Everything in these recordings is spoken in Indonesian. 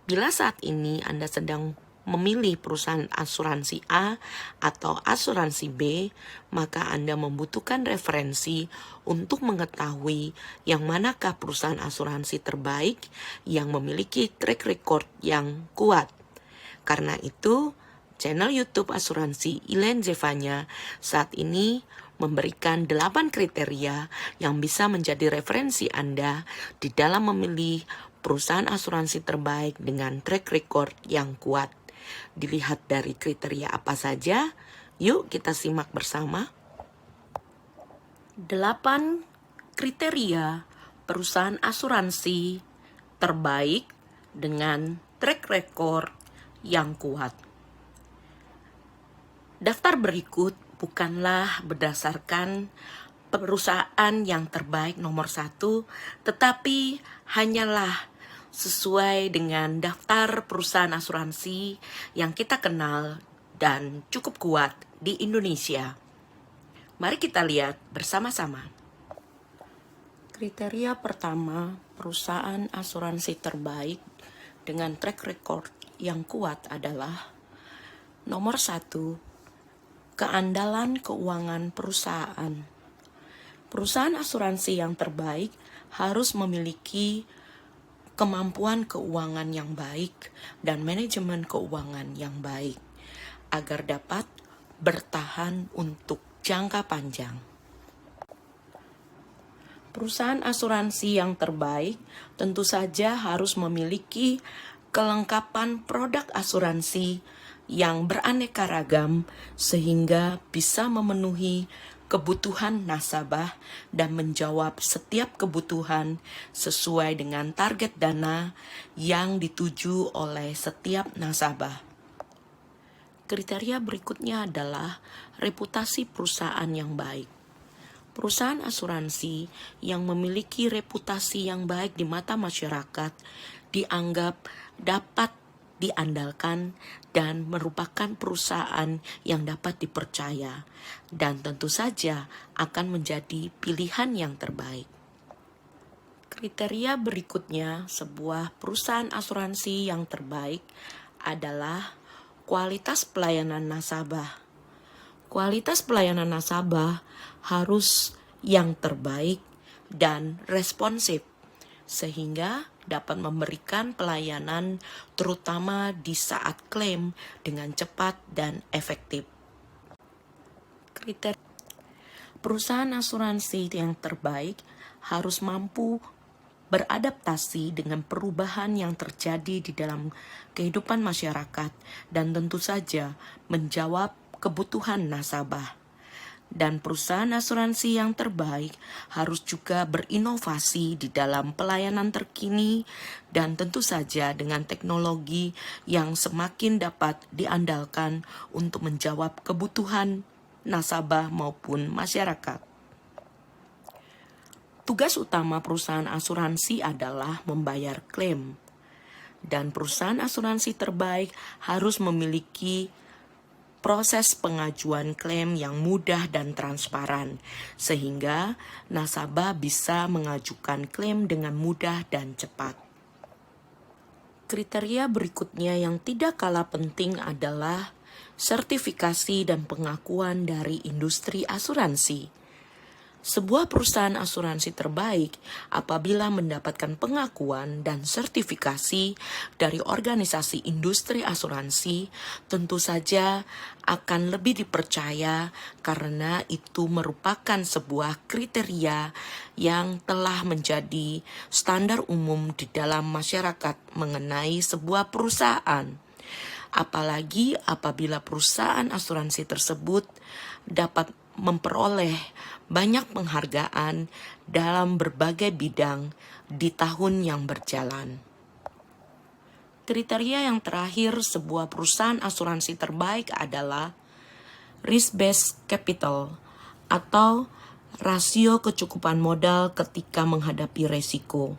Bila saat ini Anda sedang memilih perusahaan asuransi A atau asuransi B, maka Anda membutuhkan referensi untuk mengetahui yang manakah perusahaan asuransi terbaik yang memiliki track record yang kuat. Karena itu, channel YouTube Asuransi Elaine Zevanya saat ini memberikan 8 kriteria yang bisa menjadi referensi Anda di dalam memilih perusahaan asuransi terbaik dengan track record yang kuat. Dilihat dari kriteria apa saja? Yuk kita simak bersama. 8 kriteria perusahaan asuransi terbaik dengan track record yang kuat. Daftar berikut bukanlah berdasarkan perusahaan yang terbaik nomor 1, tetapi hanyalah sesuai dengan daftar perusahaan asuransi yang kita kenal dan cukup kuat di Indonesia. Mari kita lihat bersama-sama. Kriteria pertama, perusahaan asuransi terbaik dengan track record yang kuat adalah nomor 1, keandalan keuangan perusahaan. Perusahaan asuransi yang terbaik harus memiliki kemampuan keuangan yang baik dan manajemen keuangan yang baik agar dapat bertahan untuk jangka panjang. Perusahaan asuransi yang terbaik tentu saja harus memiliki kelengkapan produk asuransi yang beraneka ragam sehingga bisa memenuhi kebutuhan nasabah dan menjawab setiap kebutuhan sesuai dengan target dana yang dituju oleh setiap nasabah. Kriteria berikutnya adalah reputasi perusahaan yang baik. Perusahaan asuransi yang memiliki reputasi yang baik di mata masyarakat dianggap dapat diandalkan dan merupakan perusahaan yang dapat dipercaya dan tentu saja akan menjadi pilihan yang terbaik. Kriteria berikutnya sebuah perusahaan asuransi yang terbaik adalah kualitas pelayanan nasabah. Kualitas pelayanan nasabah harus yang terbaik dan responsif sehingga dapat memberikan pelayanan terutama di saat klaim dengan cepat dan efektif. Kriteria perusahaan asuransi yang terbaik harus mampu beradaptasi dengan perubahan yang terjadi di dalam kehidupan masyarakat dan tentu saja menjawab kebutuhan nasabah. Dan perusahaan asuransi yang terbaik harus juga berinovasi di dalam pelayanan terkini dan tentu saja dengan teknologi yang semakin dapat diandalkan untuk menjawab kebutuhan nasabah maupun masyarakat. Tugas utama perusahaan asuransi adalah membayar klaim. Dan perusahaan asuransi terbaik harus memiliki proses pengajuan klaim yang mudah dan transparan, sehingga nasabah bisa mengajukan klaim dengan mudah dan cepat. Kriteria berikutnya yang tidak kalah penting adalah sertifikasi dan pengakuan dari industri asuransi. Sebuah perusahaan asuransi terbaik apabila mendapatkan pengakuan dan sertifikasi dari organisasi industri asuransi tentu saja akan lebih dipercaya karena itu merupakan sebuah kriteria yang telah menjadi standar umum di dalam masyarakat mengenai sebuah perusahaan. Apalagi apabila perusahaan asuransi tersebut dapat memperoleh banyak penghargaan dalam berbagai bidang di tahun yang berjalan. Kriteria yang terakhir sebuah perusahaan asuransi terbaik adalah risk-based capital atau rasio kecukupan modal ketika menghadapi resiko.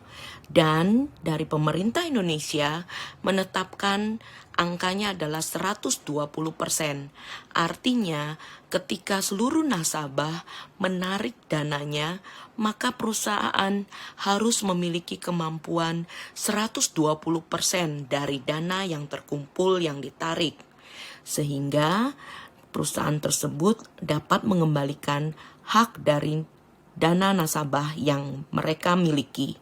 Dan dari pemerintah Indonesia menetapkan angkanya adalah 120%. Artinya ketika seluruh nasabah menarik dananya, maka perusahaan harus memiliki kemampuan 120% dari dana yang terkumpul yang ditarik. Sehingga perusahaan tersebut dapat mengembalikan hak dari dana nasabah yang mereka miliki.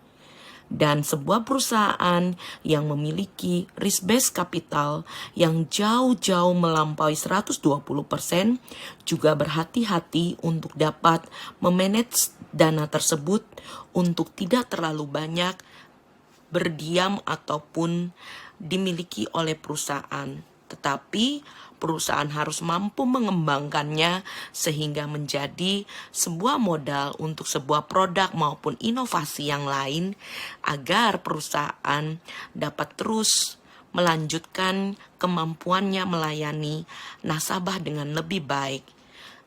Dan sebuah perusahaan yang memiliki risk-based capital yang jauh-jauh melampaui 120% juga berhati-hati untuk dapat memanage dana tersebut untuk tidak terlalu banyak berdiam ataupun dimiliki oleh perusahaan. Tetapi perusahaan harus mampu mengembangkannya sehingga menjadi sebuah modal untuk sebuah produk maupun inovasi yang lain agar perusahaan dapat terus melanjutkan kemampuannya melayani nasabah dengan lebih baik.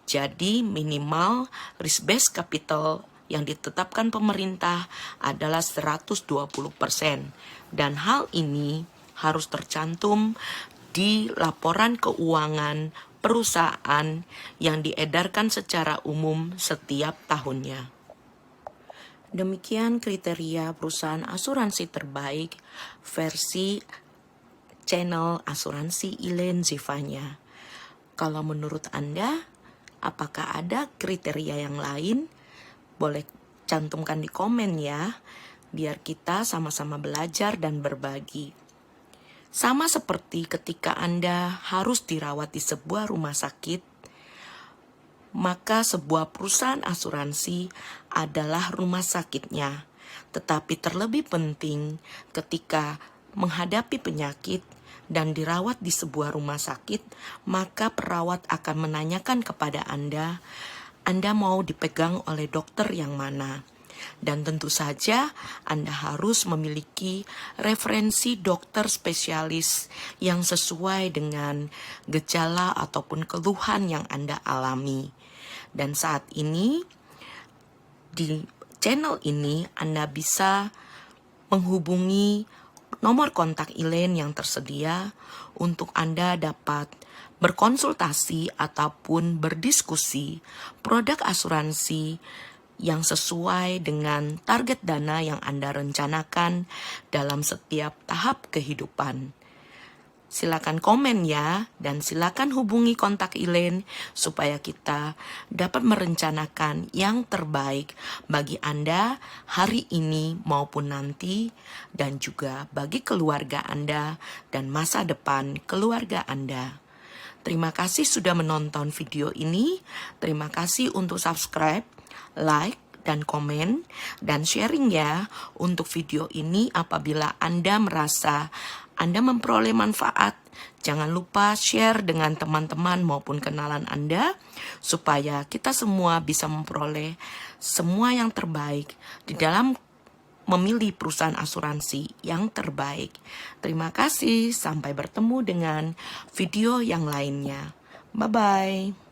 Jadi minimal risk-based capital yang ditetapkan pemerintah adalah 120%. Dan hal ini harus tercantum di laporan keuangan perusahaan yang diedarkan secara umum setiap tahunnya. Demikian kriteria perusahaan asuransi terbaik versi channel asuransi Elaine Zivanya. Kalau menurut Anda, apakah ada kriteria yang lain? Boleh cantumkan di komen ya, biar kita sama-sama belajar dan berbagi. Sama seperti ketika Anda harus dirawat di sebuah rumah sakit, maka sebuah perusahaan asuransi adalah rumah sakitnya. Tetapi terlebih penting ketika menghadapi penyakit dan dirawat di sebuah rumah sakit, maka perawat akan menanyakan kepada Anda mau dipegang oleh dokter yang mana. Dan tentu saja Anda harus memiliki referensi dokter spesialis yang sesuai dengan gejala ataupun keluhan yang Anda alami. Dan saat ini di channel ini Anda bisa menghubungi nomor kontak Elaine yang tersedia untuk Anda dapat berkonsultasi ataupun berdiskusi produk asuransi yang sesuai dengan target dana yang Anda rencanakan dalam setiap tahap kehidupan. Silakan komen ya, dan silakan hubungi kontak Elaine supaya kita dapat merencanakan yang terbaik bagi Anda hari ini maupun nanti, dan juga bagi keluarga Anda dan masa depan keluarga Anda. Terima kasih sudah menonton video ini. Terima kasih untuk subscribe, like, dan komen, dan sharing ya untuk video ini apabila Anda merasa Anda memperoleh manfaat. Jangan lupa share dengan teman-teman maupun kenalan Anda supaya kita semua bisa memperoleh semua yang terbaik di dalam memilih perusahaan asuransi yang terbaik. Terima kasih, sampai bertemu dengan video yang lainnya. Bye-bye.